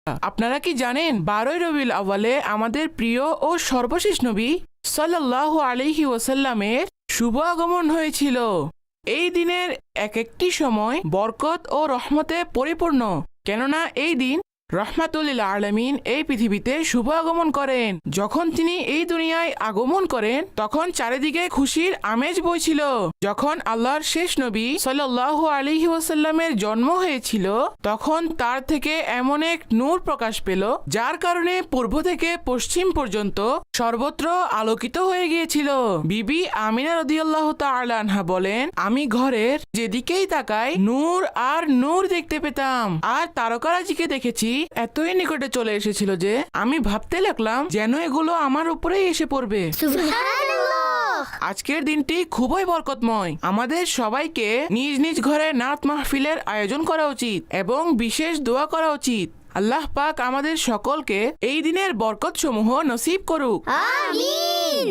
আপনারা কি জানেন 12ই রবিউল আউয়ালে আমাদের প্রিয় ও সর্বশেষ নবী সাল্লাল্লাহু আলাইহি ওয়াসাল্লামের শুভ আগমন হয়েছিল। এই দিনের এক একটি সময় বরকত ও রহমতে পরিপূর্ণ, কেননা এই দিন রহমাতুল আলামিন এই পৃথিবীতে শুভ আগমন করেন। যখন তিনি এই দুনিয়ায় আগমন করেন তখন চারিদিকে খুশির আমেজ বইছিল। যখন আল্লাহর শেষ নবী সাল্লাল্লাহু আলাইহি ওয়াসাল্লামের জন্ম হয়েছিল তখন তার থেকে এমন এক নূর প্রকাশ পেল যার কারণে পূর্ব থেকে পশ্চিম পর্যন্ত সর্বত্র আলোকিত হয়ে গিয়েছিল। বিবি আমিনা রাদিয়াল্লাহু তাআলা আনহা বলেন, আমি ঘরের যেদিকেই তাকাই নূর আর নূর দেখতে পেতাম, আর তারকারাজিকে দেখেছি এতই নিকটে চলে এসেছিল যে আমি ভাবতে লাগলাম যেন এগুলো আমার উপরেই এসে পড়বে। সুবহানাল্লাহ। আজকের দিনটি খুবই বরকতময়। আমাদের সবাইকে নিজ নিজ ঘরে নাত মাহফিলের আয়োজন করা উচিত এবং বিশেষ দোয়া করা উচিত। আল্লাহ পাক আমাদের সকলকে এই দিনের বরকত সমূহ নসিব করুক। আমিন।